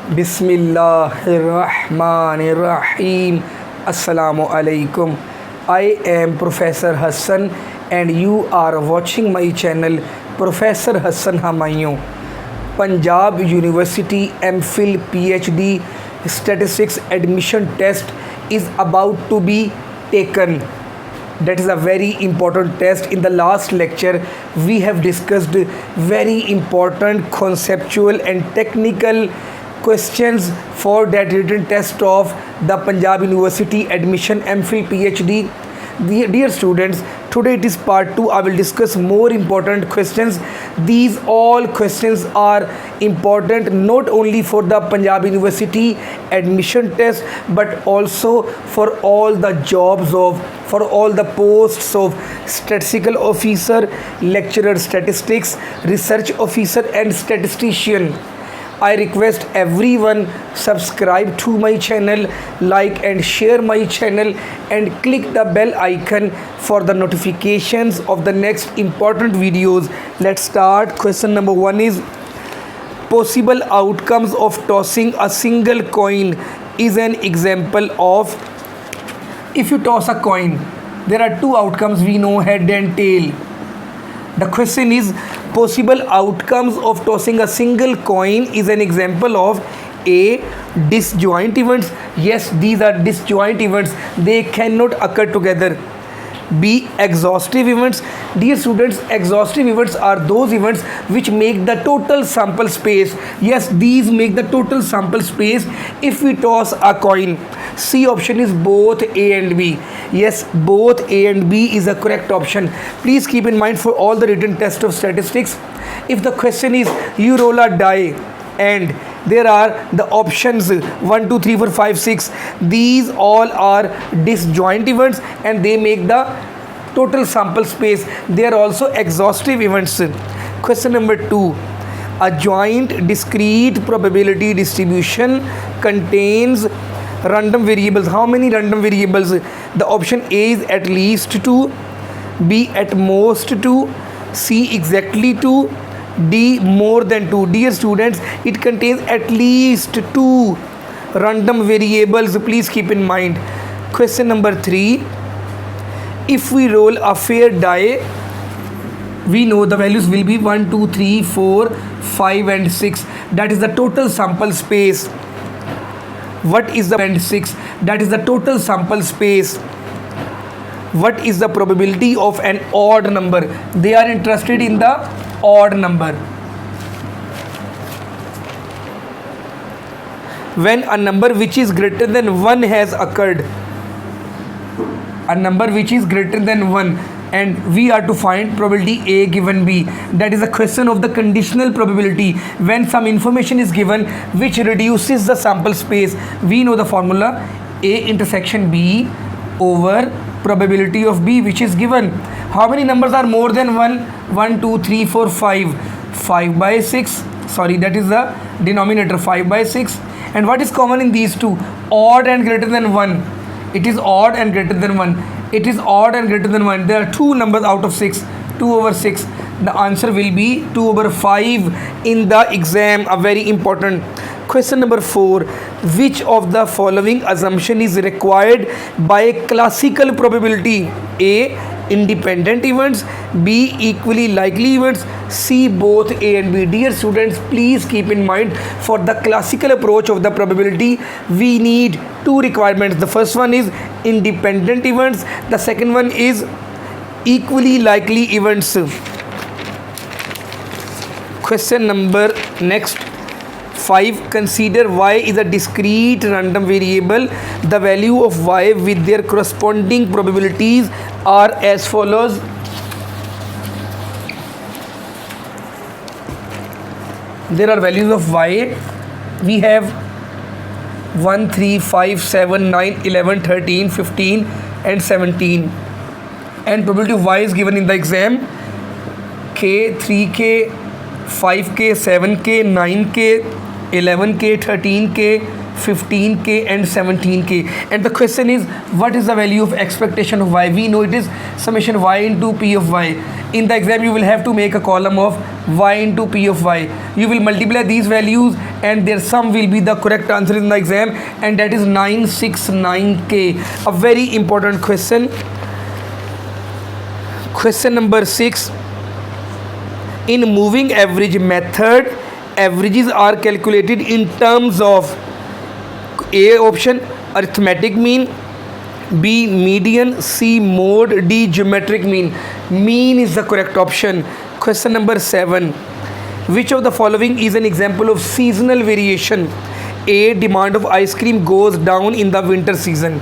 Bismillahirrahmanirrahim. Assalamu alaikum. I am Professor Hassan and you are watching my channel Professor Hassan Hamayoon. Punjab University MPhil PhD Statistics Admission Test is about to be taken. That is a very important test. In the last lecture we have discussed very important conceptual and technical questions for that written test of the Punjab University Admission MPhil PhD. Dear students, today it is part 2. I will discuss more important questions. These all questions are important not only for the Punjab University admission test but also for all the for all the posts of statistical officer, lecturer statistics, research officer and statistician. I request everyone subscribe to my channel, like and share my channel and click the bell icon for the notifications of the next important videos. Let's start. Question number 1 is possible outcomes of tossing a single coin is an example of. If you toss a coin, there are two outcomes we know, head and tail. The question is possible outcomes of tossing a single coin is an example of A. Disjoint events. Yes, these are disjoint events. They cannot occur together. B. Exhaustive events. Dear students, exhaustive events are those events which make the total sample space. Yes, these make the total sample space if we toss a coin. C option is both A and B. Yes, both A and B is a correct option. Please keep in mind for all the written test of statistics, if the question is you roll a die and there are the options 1 2 3 4 5 6, these all are disjoint events and they make the total sample space. They are also exhaustive events. Question number 2, a joint discrete probability distribution contains random variables. How many random variables? The option A is at least 2, B at most 2, C exactly 2, D more than 2. Dear students, it contains at least 2 random variables. Please keep in mind. Question number 3, if we roll a fair die, we know the values will be 1 2 3 4 5 and 6. That is the total sample space. What is the and 6? That is the total sample space. What is the probability of an odd number? They are interested in the odd number. When a number which is greater than 1 has occurred, a number which is greater than 1, and we are to find probability A given B. That is a question of the conditional probability. When some information is given which reduces the sample space, we know the formula A intersection B over probability of B, which is given. How many numbers are more than 1? 1 2 3 4 5. 5 by 6, sorry, that is the denominator, 5 by 6. And what is common in these two? Odd and greater than 1. It is odd and greater than 1. It is odd and greater than 1. There are two numbers out of 6. 2 over 6. The answer will be 2 over 5 in the exam. A very important. Question number 4. Which of the following assumption is required by classical probability? A. Independent events. B. Equally likely events. C. Both A and B. Dear students, please keep in mind for the classical approach of the probability we need two requirements. The first one is independent events. The second one is equally likely events. Question number next 5. Consider y is a discrete random variable. The value of y with their corresponding probabilities are as follows. There are values of y. We have 1 3 5 7 9 11 13 15 and 17, and probability of y is given in the exam. K, 3k, 5k, 7k, 9k, 11k, 13k, 15k and 17k. And the question is, what is the value of expectation of y? We know it is summation y into p of y. In the exam you will have to make a column of y into p of y. You will multiply these values and their sum will be the correct answer in the exam, and that is 969k. A very important question. Question number 6. In moving average method, averages are calculated in terms of A option arithmetic mean, B median, C mode, D geometric mean. Mean is the correct option. Question number 7. Which of the following is an example of seasonal variation? A. Demand of ice cream goes down in the winter season.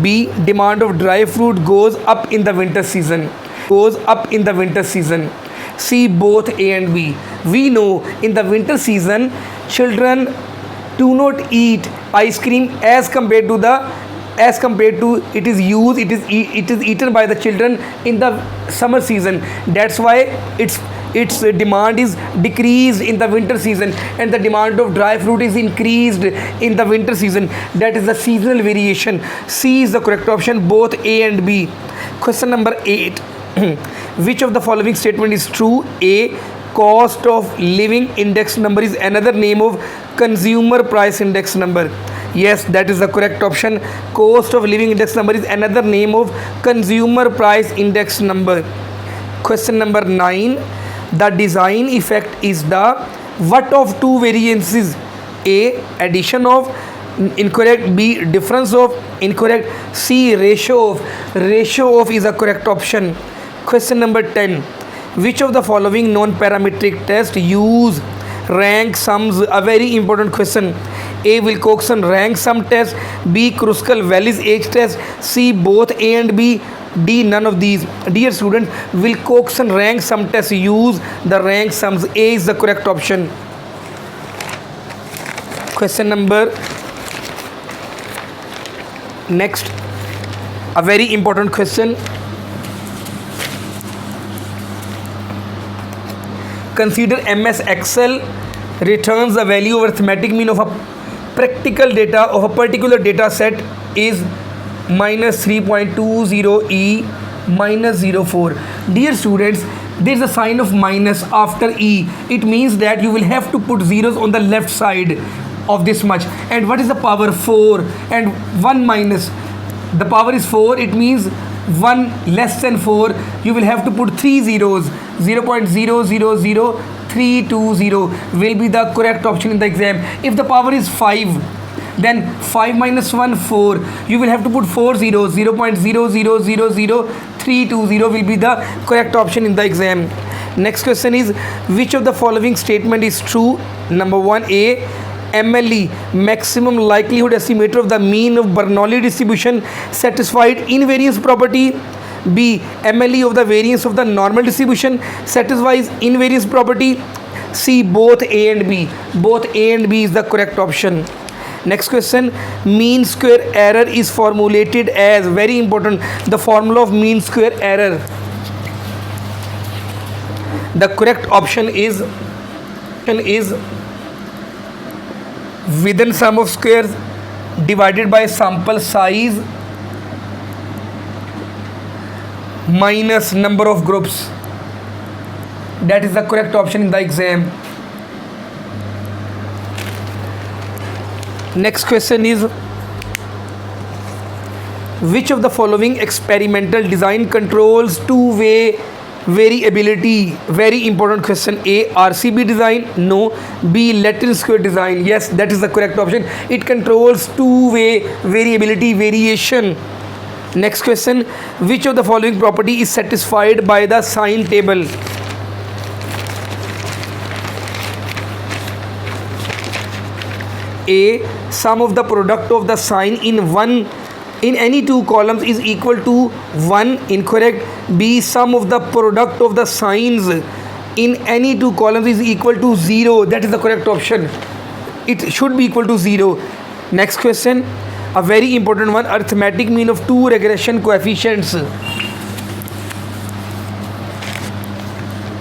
B. Demand of dry fruit goes up in the winter season. C. Both A and B. We know in the winter season children do not eat ice cream as compared to it is eaten by the children in the summer season. That's why its demand is decreased in the winter season, and the demand of dry fruit is increased in the winter season. That is the seasonal variation. C is the correct option, both A and B. Question number 8. Which of the following statement is true? A. Cost of living index number is another name of consumer price index number. Yes, that is the correct option. Cost of living index number is another name of consumer price index number. Question number 9. The design effect is the what of two variances? A. Addition of, incorrect. B. Difference of, incorrect. C. Ratio of. Ratio of is a correct option. Question number 10. Which of the following non-parametric tests use rank sums? A very important question. A. Wilcoxon rank sum test. B. Kruskal-Wallis age test. C. Both A and B. D. None of these. Dear students, Wilcoxon rank sum test use the rank sums. A is the correct option. Question number next. A very important question. Consider MS Excel returns the value of arithmetic mean of a practical data of a particular data set is minus 3.20 E minus 04. Dear students, there is a sign of minus after E. It means that you will have to put zeros on the left side of this much. And what is the power? 4 and 1 minus. The power is 4. It means 1 less than 4. You will have to put 3 zeros. 0.000320 will be the correct option in the exam. If the power is 5, then 5 minus 1, 4. You will have to put 4 zeros. 0.000320 will be the correct option in the exam. Next question is, which of the following statement is true? Number 1, A. MLE, maximum likelihood estimator of the mean of Bernoulli distribution, satisfied invariance property. B. MLE of the variance of the normal distribution, satisfies invariance property. C. Both A and B. Both A and B is the correct option. Next question. Mean square error is formulated as, very important, the formula of mean square error. The correct option is within sum of squares divided by sample size minus number of groups. That is the correct option in the exam. Next question is, which of the following experimental design controls two-way variability? Very important question. A. RCB design. No. B. Latin square design. Yes, that is the correct option. It controls two-way variability, variation. Next question. Which of the following property is satisfied by the sine table? A. Sum of the product of the sine in any two columns is equal to 1. Incorrect. B. Sum of the product of the sines in any two columns is equal to 0. That is the correct option. It should be equal to 0. Next question. A very important one. Arithmetic mean of two regression coefficients.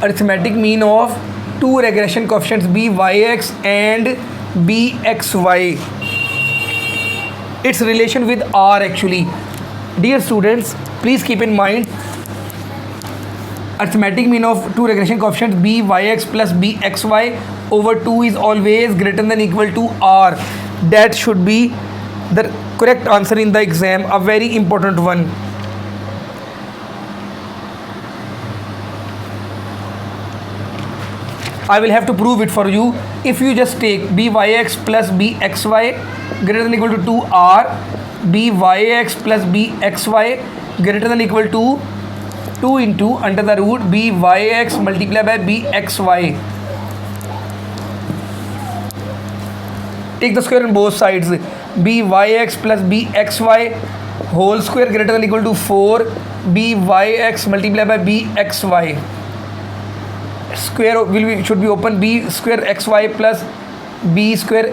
Arithmetic mean of two regression coefficients, BYX and BXY. its relation with R actually. Dear students, please keep in mind arithmetic mean of two regression coefficients byx plus bxy over 2 is always greater than equal to R. That should be the correct answer in the exam, a very important one. I will have to prove it for you. If you just take byx plus bxy greater than equal to 2R, byx plus bxy greater than equal to 2 into under the root byx multiplied by bxy. Take the square on both sides. Byx plus bxy whole square greater than equal to 4 byx multiplied by bxy. Square should be open. B square xy plus b square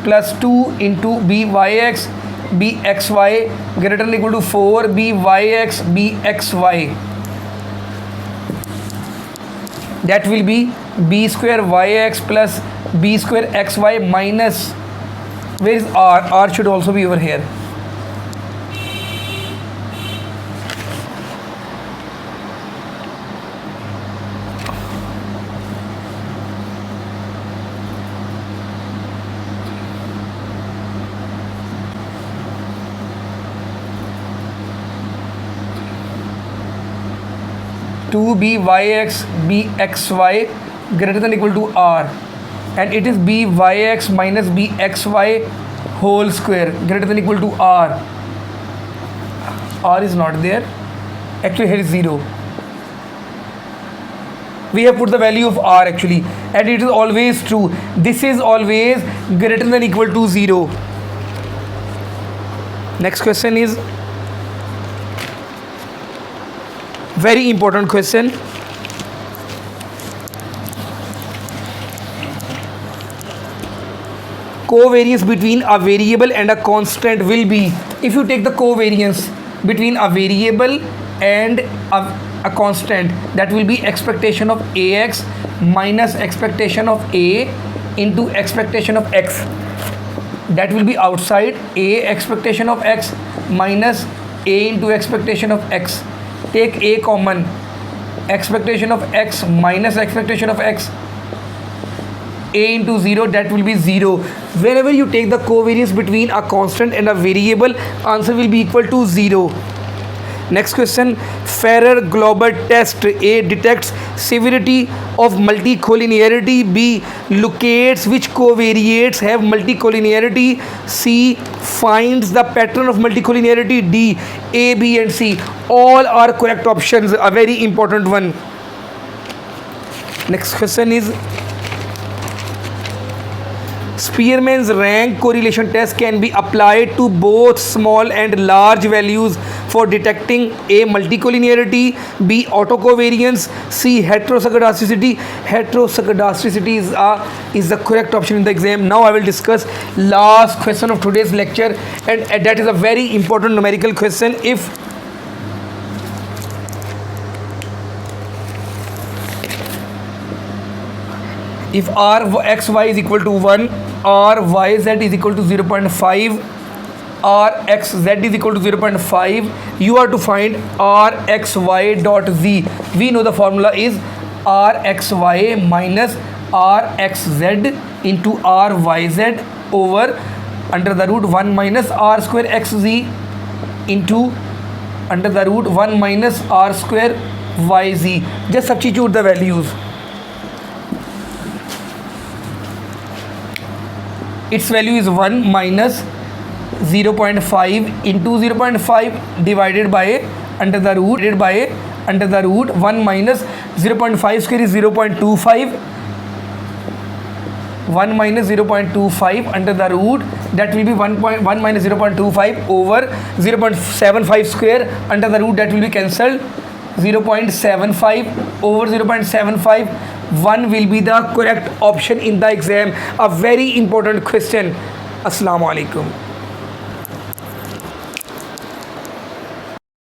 plus 2 into byx bxy greater than equal to 4 byx bxy. That will be b square yx plus b square xy minus, where is r? R should also be over here. Two byx bxy greater than equal to r, and it is byx minus bxy whole square greater than equal to r. R is not there. Actually, here is 0. We have put the value of r actually, and it is always true. This is always greater than equal to 0. Next question is very important question. Covariance between a variable and a constant will be, if you take the covariance between a variable and a constant, that will be expectation of ax minus expectation of a into expectation of x. That will be outside a expectation of x minus a into expectation of x. Take a common, expectation of x minus expectation of x, a into 0, that will be 0. Whenever you take the covariance between a constant and a variable, answer will be equal to 0. Next question, Farrer-Glauber test. A detects severity of multicollinearity. B locates which covariates have multicollinearity. C finds the pattern of multicollinearity. D A, B and C. All are correct options, a very important one. Next question is, Spearman's rank correlation test can be applied to both small and large values for detecting A, multicollinearity, B, autocovariance, C, heteroscedasticity. Heteroscedasticity is the correct option in the exam. Now I will discuss last question of today's lecture, and that is a very important numerical question. If r x y is equal to 1, r y z is equal to 0.5, r x z is equal to 0.5, you are to find r x y dot z. We know the formula is r x y minus r x z into r y z over under the root 1 minus r square x z into under the root 1 minus r square y z. Just substitute the values. Its value is 1 minus 0.5 into 0.5 divided by under the root 1 minus 0.5 square is 0.25, 1 minus 0.25 under the root, that will be 1 minus 0.25 over 0.75 square under the root, that will be cancelled. 0.75 over 0.75, 1 will be the correct option in the exam. A very important question. Assalamu alaikum.